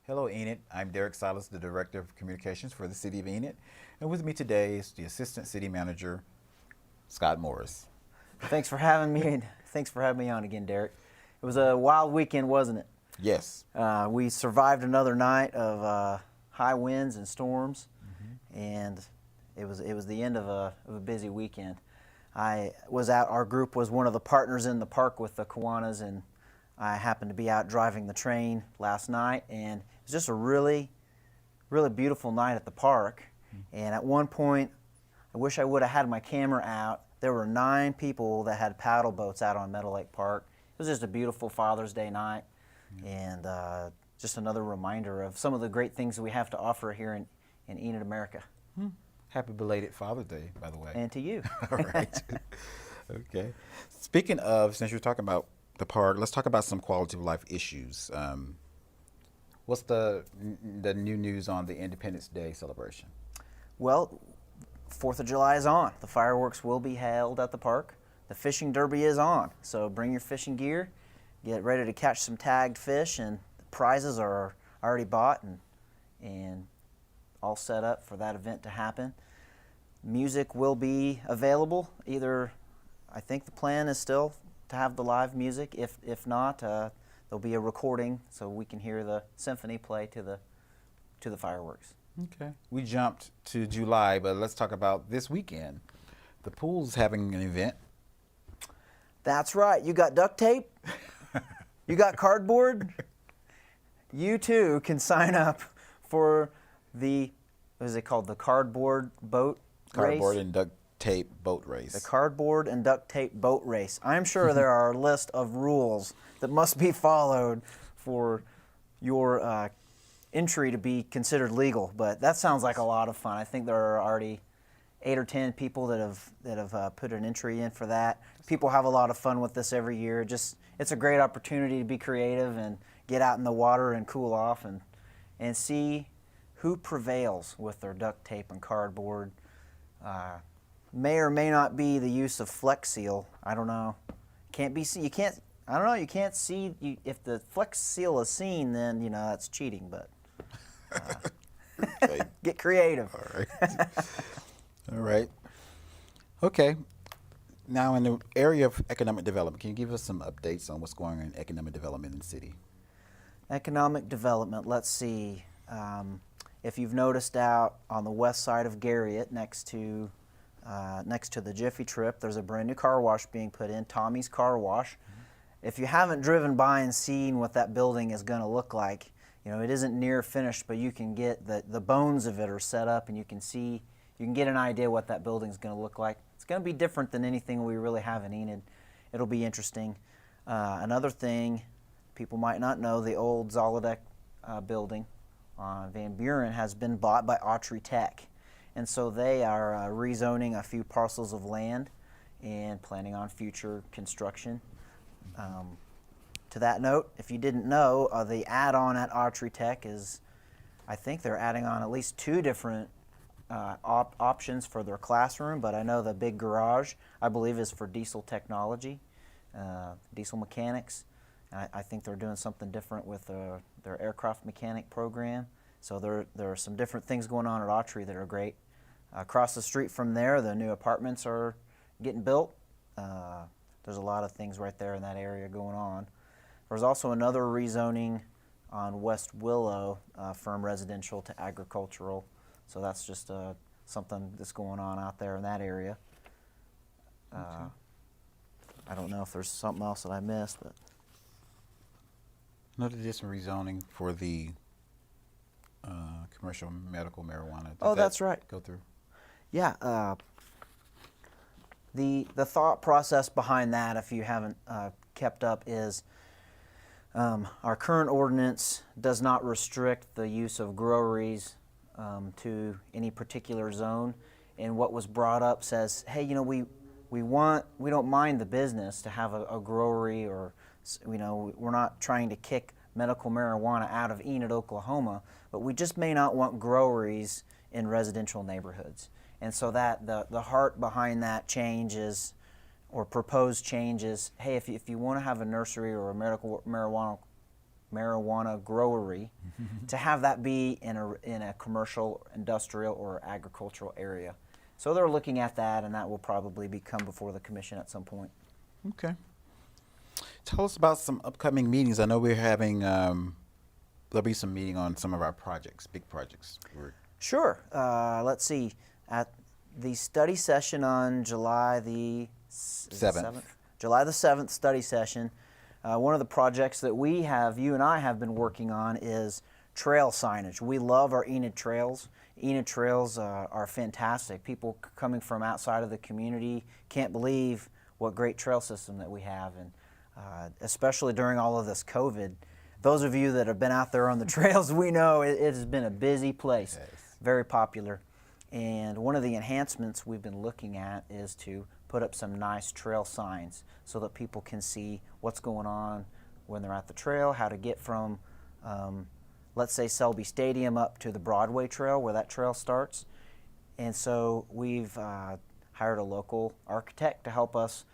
Hello, Enid. I'm Derrick Silas, the Director of Communications for the City of Enid. And with me today is the Assistant City Manager, Scott Morris. Thanks for having me, and thanks for having me on again, Derrick. It was a wild weekend, wasn't it? Yes. We survived another night of high winds and storms, and it was the end of a busy weekend. Our group was one of the partners in the park with the Kiwanis, and I happened to be out driving the train last night, and it was just a really, really beautiful night at the park. And at one point, I wish I would have had my camera out. There were 9 people that had paddle boats out on Meadow Lake Park. It was just a beautiful Father's Day night, and just another reminder of some of the great things that we have to offer here in Enid, America. Happy belated Father's Day, by the way. And to you. All right. Okay. Speaking of, since you're talking about the park, let's talk about some quality of life issues. What's the new news on the Independence Day celebration? Well, 4th of July is on. The fireworks will be held at the park. The fishing derby is on. So bring your fishing gear, get ready to catch some tagged fish, and the prizes are already bought and all set up for that event to happen. Music will be available. I think the plan is still to have the live music. If not, there'll be a recording so we can hear the symphony play to the fireworks. Okay. We jumped to July, but let's talk about this weekend. The pool's having an event. That's right. You got duct tape? You got cardboard? You too can sign up for the, what is it called, the cardboard boat race? Cardboard and duct tape boat race. The cardboard and duct tape boat race. I'm sure there are a list of rules that must be followed for your entry to be considered legal, but that sounds like a lot of fun. I think there are already 8 or 10 people that have put an entry in for that. People have a lot of fun with this every year. It's a great opportunity to be creative and get out in the water and cool off and see who prevails with their duct tape and cardboard. May or may not be the use of Flex Seal. I don't know. You can't. I don't know. You can't see. If the Flex Seal is seen, then that's cheating. But Okay. get creative. All right. All right. Okay. Now, in the area of economic development, can you give us some updates on what's going on in economic development in the city? Economic development. Let's see. If you've noticed out on the west side of Garriott, next to the Jiffy Trip, there's a brand new car wash being put in, Tommy's Car Wash. If you haven't driven by and seen what that building is going to look like, it isn't near finished, but you can get the bones of it are set up, and you can get an idea what that building is going to look like. It's going to be different than anything we really have in Enid. It'll be interesting. Another thing people might not know, the old Zolodek building on Van Buren has been bought by Autry Tech. And so they are rezoning a few parcels of land and planning on future construction. To that note, if you didn't know, the add-on at Autry Tech is, I think they're adding on at least 2 different options for their classroom, but I know the big garage, I believe, is for diesel technology, diesel mechanics. I think they're doing something different with their aircraft mechanic program. So there are some different things going on at Autry that are great. Across the street from there, the new apartments are getting built. There's a lot of things right there in that area going on. There's also another rezoning on West Willow from residential to agricultural. So that's just something that's going on out there in that area. Okay. I don't know if there's something else that I missed, but No, there's some rezoning for the commercial medical marijuana. That's right. Go through. Yeah. The thought process behind that, if you haven't kept up, is our current ordinance does not restrict the use of groweries to any particular zone. And what was brought up says, hey, we don't mind the business to have a growery, or we're not trying to kick medical marijuana out of Enid, Oklahoma, but we just may not want groweries in residential neighborhoods. And so that the heart behind that change is, or proposed change is, hey, if you want to have a nursery or a medical marijuana marijuana growery, to have that be in a commercial, industrial, or agricultural area. So they're looking at that, and that will probably come before the commission at some point. Okay. Tell us about some upcoming meetings. I know we're having, there'll be some meeting on some of our projects, big projects. Sure. Let's see. At the study session on July the 7th. July the 7th study session, one of the projects that you and I have been working on is trail signage. We love our Enid trails. Enid trails are fantastic. People coming from outside of the community can't believe what great trail system that we have, and especially during all of this COVID. Those of you that have been out there on the trails, we know it has been a busy place, Yes. very popular. And one of the enhancements we've been looking at is to put up some nice trail signs so that people can see what's going on when they're at the trail, how to get from, let's say, Selby Stadium up to the Broadway Trail where that trail starts. And so we've hired a local architect to help us,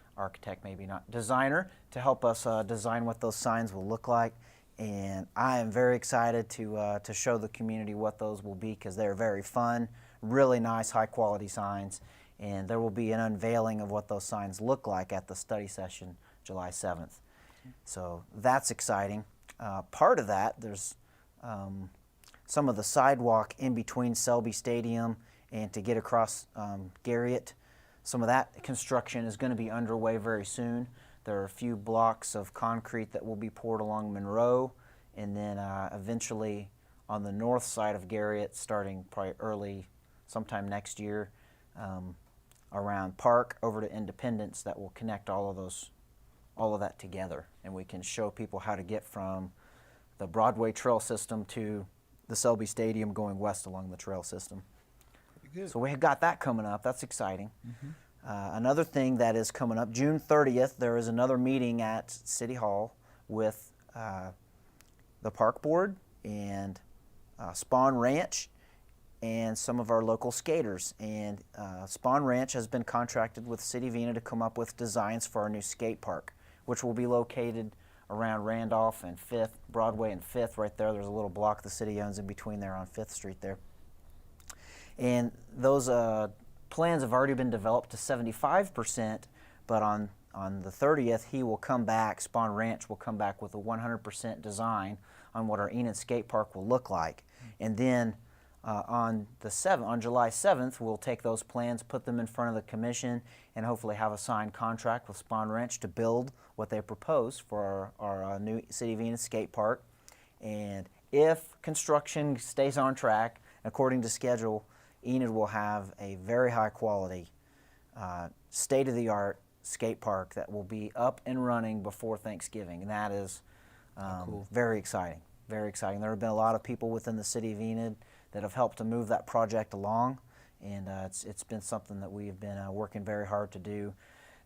maybe not designer, to help us design what those signs will look like. And I am very excited to show the community what those will be, because they're very fun, really nice, high-quality signs. And there will be an unveiling of what those signs look like at the study session July 7th. So that's exciting. Part of that, there's some of the sidewalk in between Selby Stadium and to get across Garriott. Some of that construction is going to be underway very soon. There are a few blocks of concrete that will be poured along Monroe, and then eventually on the north side of Garriott, starting probably early sometime next year, around Park over to Independence, that will connect all of that together, and we can show people how to get from the Broadway trail system to the Selby Stadium going west along the trail system. Good. So we have got that coming up. That's exciting. Mm-hmm. Another thing that is coming up, June 30th, there is another meeting at City Hall with the Park Board and Spawn Ranch and some of our local skaters. And Spawn Ranch has been contracted with the City of Enid to come up with designs for our new skate park, which will be located around Randolph and 5th, Broadway and 5th, right there. There's a little block the city owns in between there on 5th Street there. And those plans have already been developed to 75%, but on the 30th, he will come back, Spawn Ranch will come back with a 100% design on what our Enid skate park will look like. And then on July 7th, we'll take those plans, put them in front of the commission, and hopefully have a signed contract with Spawn Ranch to build what they propose for our new City of Enid skate park. And if construction stays on track, according to schedule, Enid will have a very high quality, state-of-the-art skate park that will be up and running before Thanksgiving. And that is Cool. very exciting, very exciting. There have been a lot of people within the City of Enid that have helped to move that project along, and it's been something that we've been working very hard to do.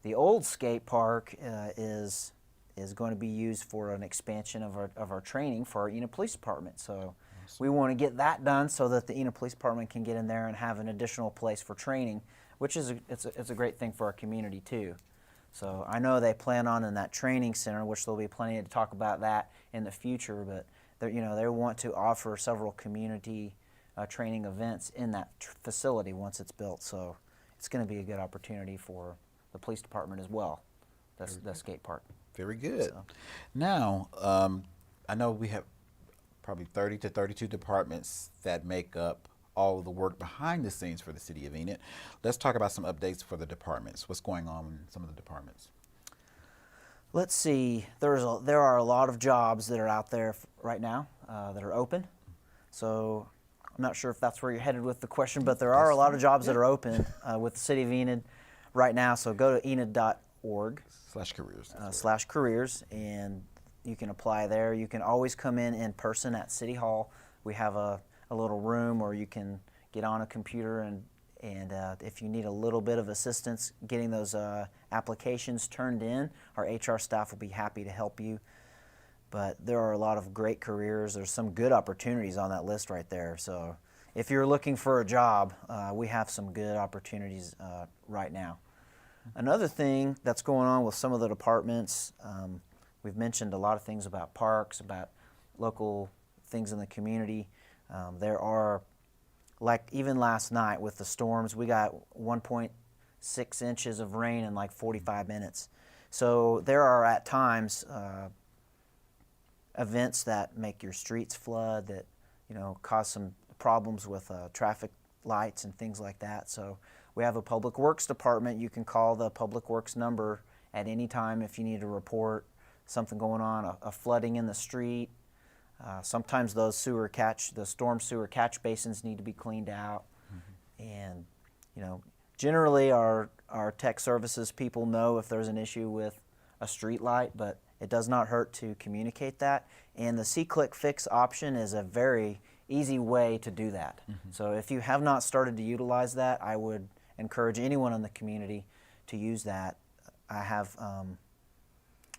The old skate park is going to be used for an expansion of our training for our Enid Police Department. So we want to get that done so that the Enid Police Department can get in there and have an additional place for training, which is it's a great thing for our community too. So I know they plan on in that training center, which there'll be plenty to talk about that in the future, but they want to offer several community training events in that facility once it's built. So it's going to be a good opportunity for the police department as well, the skate park. Very good. So. Now, I know we have probably 30 to 32 departments that make up all of the work behind the scenes for the City of Enid. Let's talk about some updates for the departments. What's going on in some of the departments? Let's see. There are a lot of jobs that are out there right now that are open. So I'm not sure if that's where you're headed with the question, but there are a lot of jobs that are open with the City of Enid right now. So go to enid.org /careers. And you can apply there. You can always come in person at City Hall. We have a little room where you can get on a computer, and if you need a little bit of assistance getting those applications turned in, our HR staff will be happy to help you. But there are a lot of great careers. There's some good opportunities on that list right there. So if you're looking for a job, we have some good opportunities right now. Another thing that's going on with some of the departments, we've mentioned a lot of things about parks, about local things in the community. There are, like even last night with the storms, we got 1.6 inches of rain in like 45 minutes. So there are at times events that make your streets flood, that cause some problems with traffic lights and things like that. So we have a public works department. You can call the public works number at any time if you need to report something going on, a flooding in the street. Sometimes those the storm sewer catch basins need to be cleaned out. And generally our tech services people know if there's an issue with a street light, but it does not hurt to communicate that. And the C-Click Fix option is a very easy way to do that. So if you have not started to utilize that, I would encourage anyone in the community to use that. I have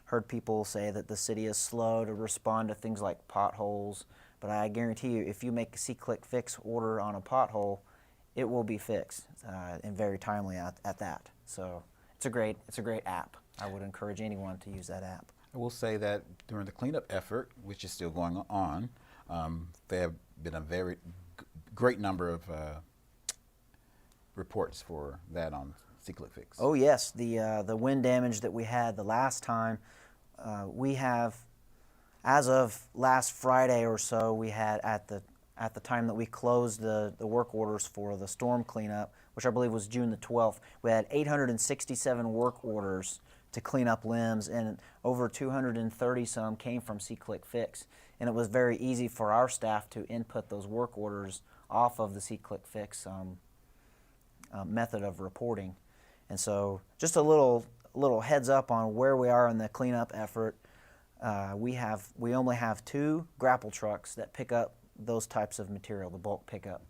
heard people say that the city is slow to respond to things like potholes, but I guarantee you, if you make a C-Click Fix order on a pothole, it will be fixed and very timely at that. So it's a great app. I would encourage anyone to use that app. I will say that during the cleanup effort, which is still going on, there have been a very great number of reports for that on C-Click Fix. Oh yes, the wind damage that we had the last time, we have, as of last Friday or so, we had at the time that we closed the work orders for the storm cleanup, which I believe was June the 12th, we had 867 work orders to clean up limbs, and over 230 some came from C-Click Fix. And it was very easy for our staff to input those work orders off of the C-Click Fix method of reporting. And so just a little heads up on where we are in the cleanup effort. We only have 2 grapple trucks that pick up those types of material, the bulk pickup.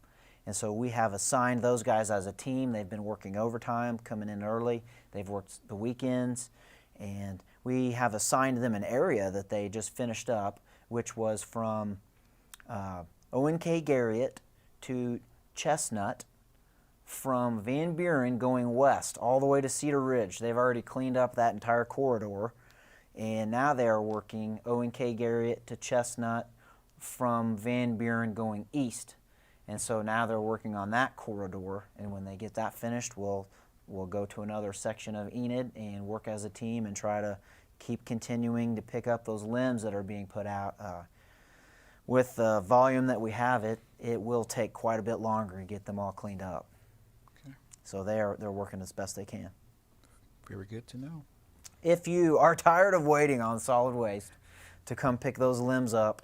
And so we have assigned those guys as a team. They've been working overtime, coming in early. They've worked the weekends. And we have assigned them an area that they just finished up, which was from O&K Garriott to Chestnut, from Van Buren going west all the way to Cedar Ridge. They've already cleaned up that entire corridor. And now they are working O&K Garriott to Chestnut from Van Buren going east. And so now they're working on that corridor, and when they get that finished, we'll go to another section of Enid and work as a team and try to keep continuing to pick up those limbs that are being put out. With the volume that we have, it will take quite a bit longer to get them all cleaned up. Okay. So they're working as best they can. Very good to know. If you are tired of waiting on solid waste to come pick those limbs up,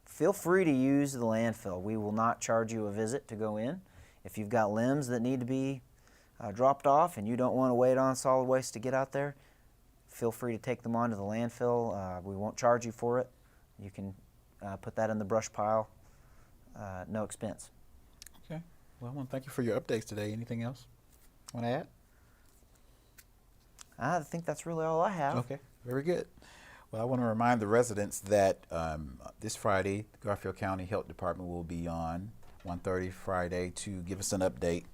feel free to use the landfill. We will not charge you a visit to go in. If you've got limbs that need to be dropped off and you don't want to wait on solid waste to get out there, feel free to take them onto the landfill. We won't charge you for it. You can put that in the brush pile, no expense. Okay. Well, I want to thank you for your updates today. Anything else you want to add? I think that's really all I have. Okay. Very good. Well, I want to remind the residents that this Friday, the Garfield County Health Department will be on 1:30 Friday to give us an update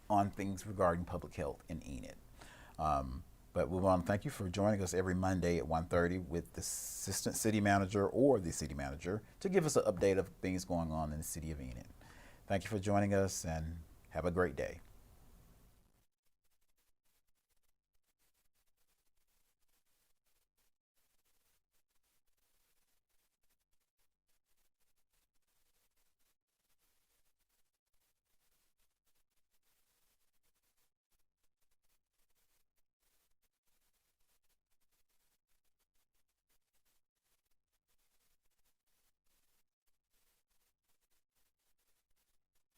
on things regarding public health in Enid. But we want to thank you for joining us every Monday at 1:30 with the Assistant City Manager or the City Manager to give us an update of things going on in the City of Enid. Thank you for joining us, and have a great day.